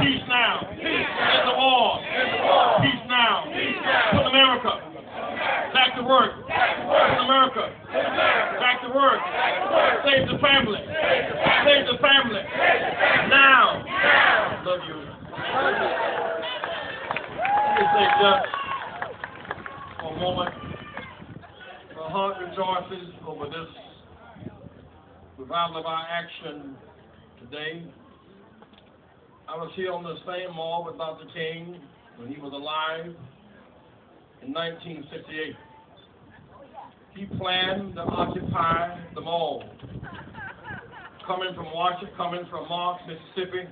Peace now. End the war. Peace now. Put America back to work. Put America back to work. Save the family. Save the family. Now. Love you. Let me say just for a moment. My heart rejoices over this revival of our action today. I was here on the same mall with Dr. King when he was alive in 1968. He planned to occupy the mall, coming from Washington, coming from Marks, Mississippi,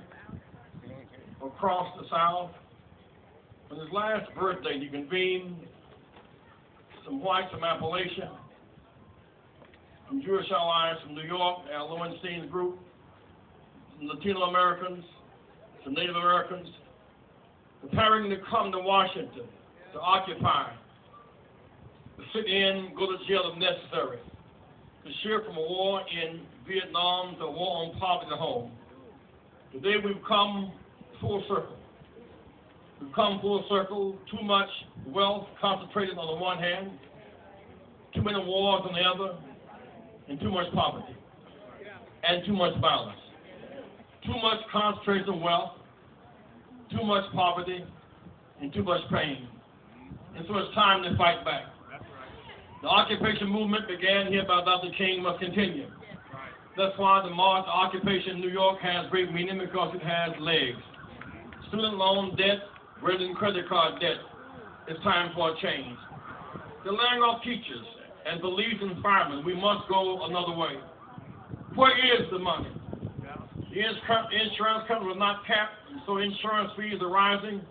across the South. On his last birthday, he convened some whites from Appalachia, some Jewish allies from New York, Al Lowenstein's group, some Latino Americans, some Native Americans, preparing to come to Washington to occupy, to sit in, go to jail if necessary, to shift from a war in Vietnam to a war on poverty at home. Today we've come full circle. We've come full circle. Too much wealth concentrated on the one hand, too many wars on the other, and too much poverty, and too much violence. Too much concentration of wealth, too much poverty, and too much pain. And so it's time to fight back. The occupation movement began here by Dr. King must continue. That's why the march to occupation in New York has great meaning, because it has legs. Student loan debt, greater than credit card debt. It's time for a change. The laying off teachers and police and firemen, we must go another way. Where is the money? The insurance company was not capped, so insurance fees are rising,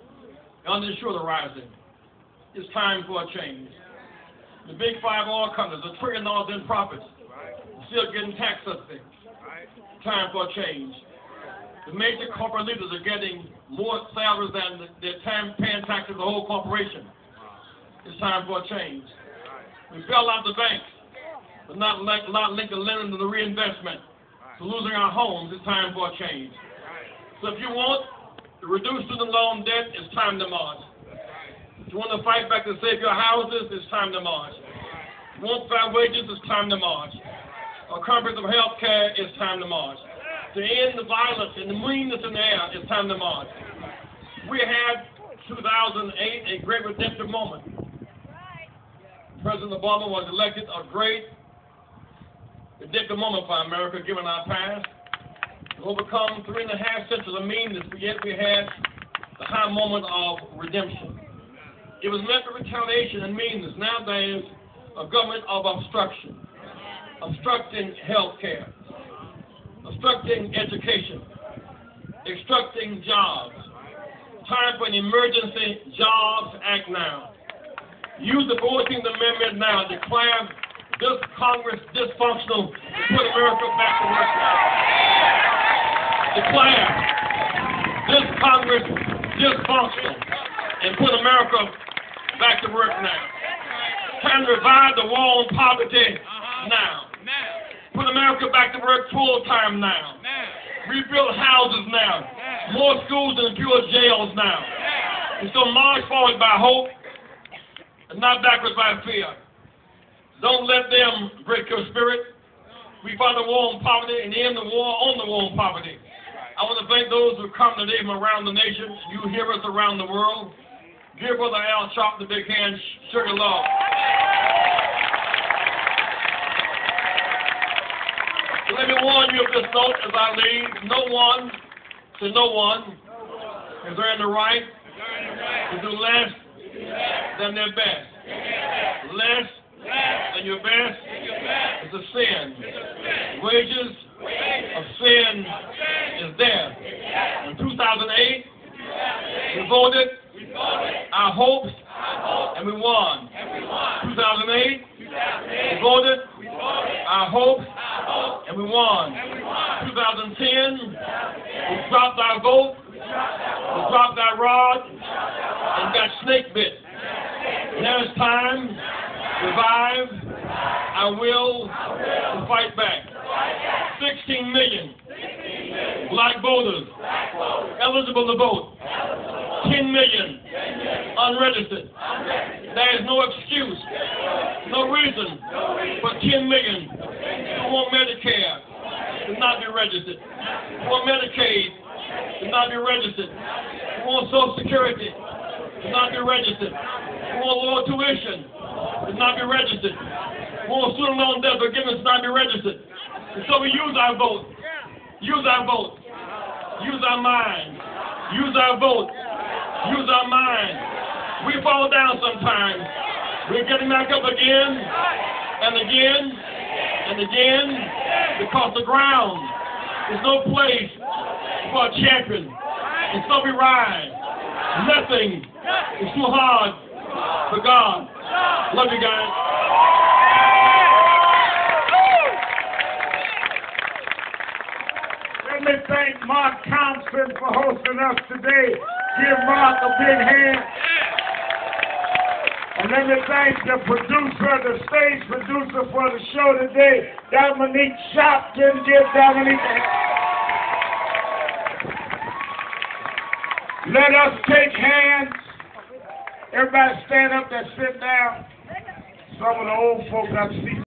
uninsured are rising. It's time for a change. The big five oil companies, $1 trillion in profits, still getting tax subsidies. Time for a change. The major corporate leaders are getting more salaries than they're paying taxes to the whole corporation. It's time for a change. We bail out the banks, but not link the lending to the reinvestment. So losing our homes, it's time for a change. So if you want to reduce student loan debt, it's time to march. If you want to fight back to save your houses, it's time to march. If you want fair wages, it's time to march. A comprehensive health care, it's time to march. To end the violence and the meanness in the air, it's time to march. We had 2008 a great redemptive moment. President Obama was elected a great redemptive moment for America, given our past. To overcome 3.5 centuries of meanness, but yet we had the high moment of redemption. It was met with retaliation and meanness. Now there is a government of obstruction, obstructing health care, obstructing education, obstructing jobs. Time for an emergency Jobs Act now. Use the 14th Amendment now. Declare this Congress dysfunctional to put America back to work now. Declare this Congress dysfunctional and put America back to work now. Time to revive the war on poverty now. Put America back to work full time now. Rebuild houses now. More schools and fewer jails now. And so march forward by hope and not backwards by fear. Don't let them break your spirit. We fight the war on poverty and end the war on the war on poverty. I want to thank those who come today from around the nation. You hear us around the world. Give Brother Al Sharp the big hand. Sugar love. So let me warn you of this note as I leave. No one is earned the right to do less than their best. Less than your best is a sin. Wages of sin is death. In 2008, we voted our hopes and we won. 2008, we voted our hopes and we won. 2010, we dropped our vote, we dropped our rod, and got snake bit. Now it's time to revive our will to fight back. 16 million black voters eligible to vote. 10 million unregistered. There is no excuse, no reason for 10 million who want Medicare to not be registered, who want Medicaid to not be registered, who want Social Security to not be registered, who want lower tuition to not be registered, who want student loan debt forgiveness to not be registered. And so we use our vote. Use our vote. Use our mind. Use our vote. Use our mind. We fall down sometimes. We're getting back up again and again and again because the ground is no place for a champion. And so we rise. Nothing is too hard for God. Love you guys. Let me thank Mark Thompson for hosting us today. Give Mark a big hand. And let me thank the producer, the stage producer for the show today, Dominique Shopton. Give Dominique a hand. Let us take hands. Everybody stand up and sit down. Some of the old folk got seats.